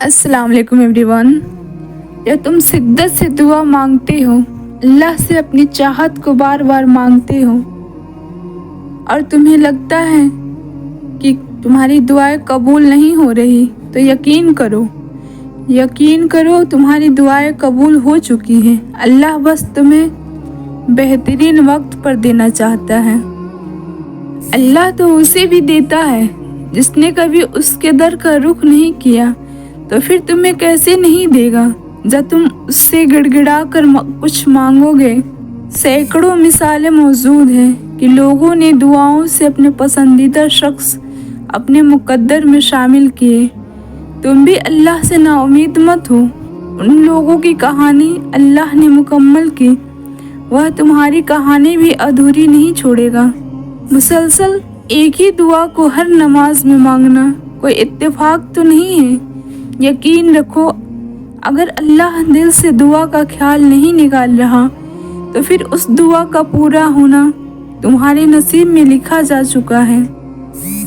अस्सलाम वालेकुम एवरीवन। जब तुम शिद्दत से दुआ मांगते हो, अल्लाह से अपनी चाहत को बार बार मांगते हो और तुम्हें लगता है कि तुम्हारी दुआएं कबूल नहीं हो रही, तो यकीन करो तुम्हारी दुआएं कबूल हो चुकी हैं। अल्लाह बस तुम्हें बेहतरीन वक्त पर देना चाहता है। अल्लाह तो उसे भी देता है जिसने कभी उसके दर का रुख नहीं किया, तो फिर तुम्हें कैसे नहीं देगा जब तुम उससे गिड़गिड़ा कर कुछ मांगोगे। सैकड़ों मिसालें मौजूद हैं कि लोगों ने दुआओं से अपने पसंदीदा शख्स अपने मुकद्दर में शामिल किए। तुम भी अल्लाह से नाउमीद मत हो। उन लोगों की कहानी अल्लाह ने मुकम्मल की, वह तुम्हारी कहानी भी अधूरी नहीं छोड़ेगा। मुसलसल एक ही दुआ को हर नमाज में मांगना कोई इत्तेफाक तो नहीं है। यकीन रखो, अगर अल्लाह दिल से दुआ का ख्याल नहीं निकाल रहा, तो फिर उस दुआ का पूरा होना तुम्हारे नसीब में लिखा जा चुका है।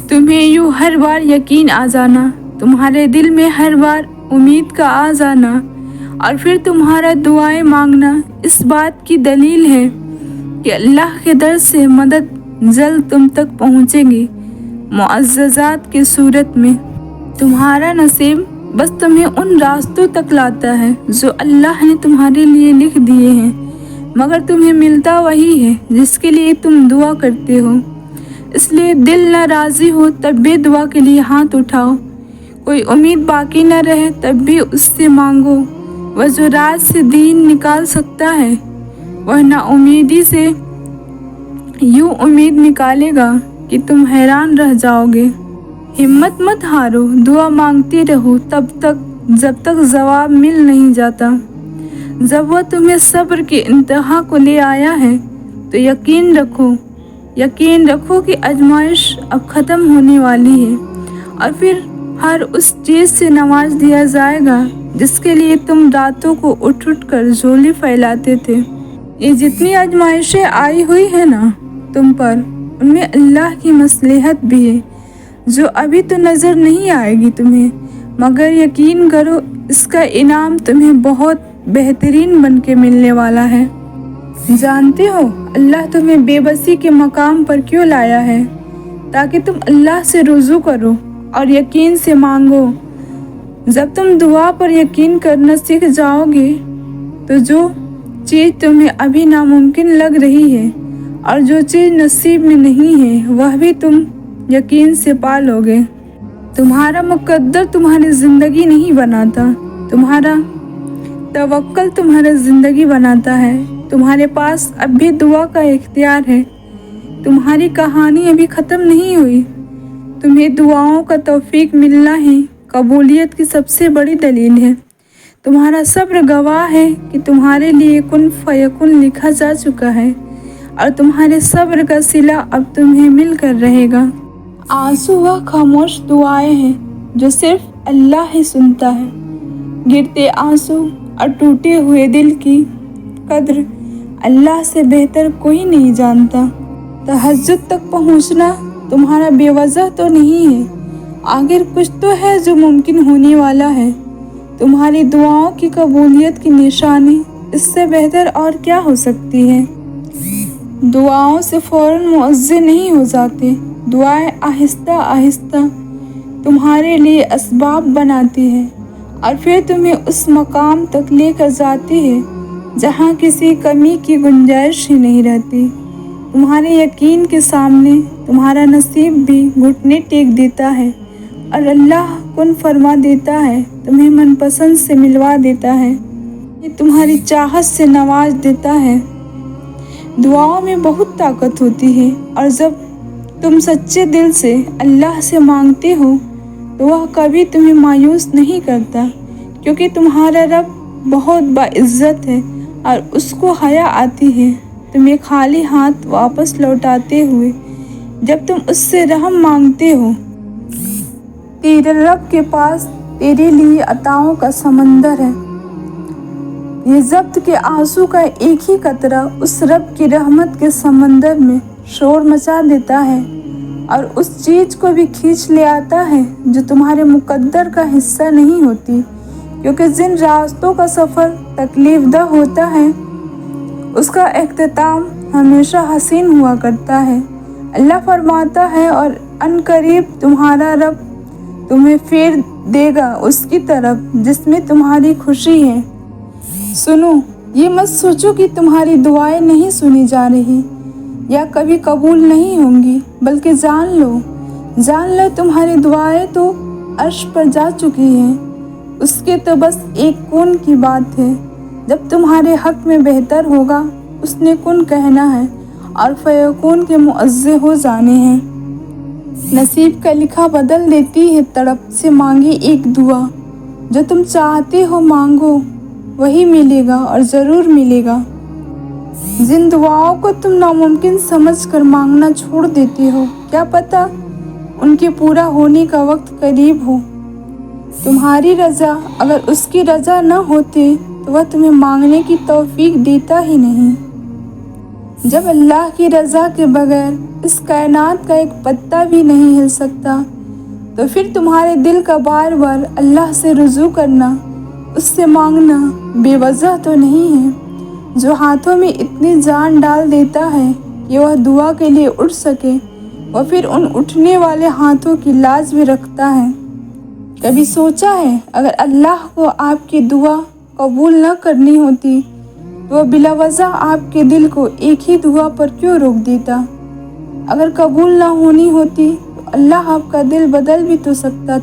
तुम्हें यूँ हर बार यकीन आ जाना, तुम्हारे दिल में हर बार उम्मीद का आ जाना और फिर तुम्हारा दुआएं मांगना इस बात की दलील है कि अल्लाह के दर से मदद जल्द तुम तक पहुँचेगी, मुअज़्ज़ज़ात की सूरत में। तुम्हारा नसीब बस तुम्हें उन रास्तों तक लाता है जो अल्लाह ने तुम्हारे लिए लिख दिए हैं, मगर तुम्हें मिलता वही है जिसके लिए तुम दुआ करते हो। इसलिए दिल न राज़ी हो तब भी दुआ के लिए हाथ उठाओ, कोई उम्मीद बाकी न रहे तब भी उससे मांगो। वह जो रात से दीन निकाल सकता है, वह नाउमीदी से यूँ उम्मीद निकालेगा कि तुम हैरान रह जाओगे। हिम्मत मत हारो, दुआ मांगते रहो तब तक जब तक जवाब मिल नहीं जाता। जब वह तुम्हें सब्र की इंतहा को ले आया है, तो यकीन रखो कि आजमाइश अब ख़त्म होने वाली है और फिर हर उस चीज़ से नवाज दिया जाएगा जिसके लिए तुम रातों को उठ कर झोली फैलाते थे। ये जितनी आजमाइशें आई हुई है ना तुम पर, उनमें अल्लाह की मसलहत भी है जो अभी तो नज़र नहीं आएगी तुम्हें, मगर यकीन करो इसका इनाम तुम्हें बहुत बेहतरीन बन के मिलने वाला है। जानते हो अल्लाह तुम्हें बेबसी के मकाम पर क्यों लाया है? ताकि तुम अल्लाह से रुजू करो और यकीन से मांगो। जब तुम दुआ पर यकीन करना सीख जाओगे, तो जो चीज़ तुम्हें अभी नामुमकिन लग रही है और जो चीज़ नसीब में नहीं है, वह भी तुम यकीन से पा लोगे। तुम्हारा मुकद्दर तुम्हारी ज़िंदगी नहीं बनाता, तुम्हारा तवक्कल तुम्हारी ज़िंदगी बनाता है। तुम्हारे पास अब भी दुआ का इख्तियार है। तुम्हारी कहानी अभी ख़त्म नहीं हुई। तुम्हें दुआओं का तौफीक मिलना ही कबूलियत की सबसे बड़ी दलील है। तुम्हारा सब्र गवाह है कि तुम्हारे लिए कुन फयकुन लिखा जा चुका है और तुम्हारे सब्र का सिला अब तुम्हें मिलकर रहेगा। आंसू वह खामोश दुआएं हैं जो सिर्फ अल्लाह ही सुनता है। गिरते आंसू और टूटे हुए दिल की कद्र अल्लाह से बेहतर कोई नहीं जानता। तहज्जुद तक पहुंचना तुम्हारा बेवजह तो नहीं है, आखिर कुछ तो है जो मुमकिन होने वाला है। तुम्हारी दुआओं की कबूलियत की निशानी इससे बेहतर और क्या हो सकती है? दुआओं से फ़ौरन मुअज़्ज़ज़ नहीं हो जाते। दुआएं आहिस्ता आहिस्ता तुम्हारे लिए असबाब बनाती है और फिर तुम्हें उस मकाम तक लेकर जाती है जहाँ किसी कमी की गुंजाइश ही नहीं रहती। तुम्हारे यकीन के सामने तुम्हारा नसीब भी घुटने टेक देता है और अल्लाह कुन फरमा देता है, तुम्हें मनपसंद से मिलवा देता है, ये तुम्हारी चाहत से नवाज देता है। दुआओं में बहुत ताकत होती है और जब तुम सच्चे दिल से अल्लाह से मांगते हो, तो वह कभी तुम्हें मायूस नहीं करता, क्योंकि तुम्हारा रब बहुत बाइज्जत है और उसको हया आती है तुम्हें खाली हाथ वापस लौटाते हुए जब तुम उससे रहम मांगते हो। तेरे रब के पास तेरे लिए अताओं का समंदर है। ये ज़ब्त के आंसू का एक ही कतरा उस रब की रहमत के समंदर में शोर मचा देता है اور اس چیز کو بھی کھینچ لے آتا ہے جو تمہارے مقدر کا حصہ نہیں ہوتی، کیونکہ جن راستوں کا سفر تکلیف دہ ہوتا ہے اس کا اختتام ہمیشہ حسین ہوا کرتا ہے۔ اللہ فرماتا ہے، اور ان قریب تمہارا رب تمہیں پھیر دے گا اس کی طرف جس میں تمہاری خوشی ہے۔ سنو، یہ مت سوچو کہ تمہاری دعائیں نہیں سنی جا رہی یا کبھی قبول نہیں ہوں گی، بلکہ جان لو تمہاری دعائیں تو عرش پر جا چکی ہیں۔ اس کے تو بس ایک کن کی بات ہے۔ جب تمہارے حق میں بہتر ہوگا اس نے کن کہنا ہے اور فیکون کے معزز ہو جانے ہیں۔ نصیب کا لکھا بدل دیتی ہے تڑپ سے مانگی ایک دعا۔ جو تم چاہتے ہو مانگو وہی ملے گا اور ضرور ملے گا۔ جن دعاؤں کو تم ناممکن سمجھ کر مانگنا چھوڑ دیتے ہو، کیا پتہ ان کے پورا ہونے کا وقت قریب ہو۔ تمہاری رضا اگر اس کی رضا نہ ہوتی تو وہ تمہیں مانگنے کی توفیق دیتا ہی نہیں۔ جب اللہ کی رضا کے بغیر اس کائنات کا ایک پتا بھی نہیں ہل سکتا تو پھر تمہارے دل کا بار بار اللہ سے رجوع کرنا، اس سے مانگنا بے وجہ تو نہیں ہے۔ جو ہاتھوں میں اتنی جان ڈال دیتا ہے کہ وہ دعا کے لیے اٹھ سکے، وہ پھر ان اٹھنے والے ہاتھوں کی لاج بھی رکھتا ہے۔ کبھی سوچا ہے اگر اللہ کو آپ کی دعا قبول نہ کرنی ہوتی تو وہ بلا وجہ آپ کے دل کو ایک ہی دعا پر کیوں روک دیتا؟ اگر قبول نہ ہونی ہوتی تو اللہ آپ کا دل بدل بھی تو سکتا تھا۔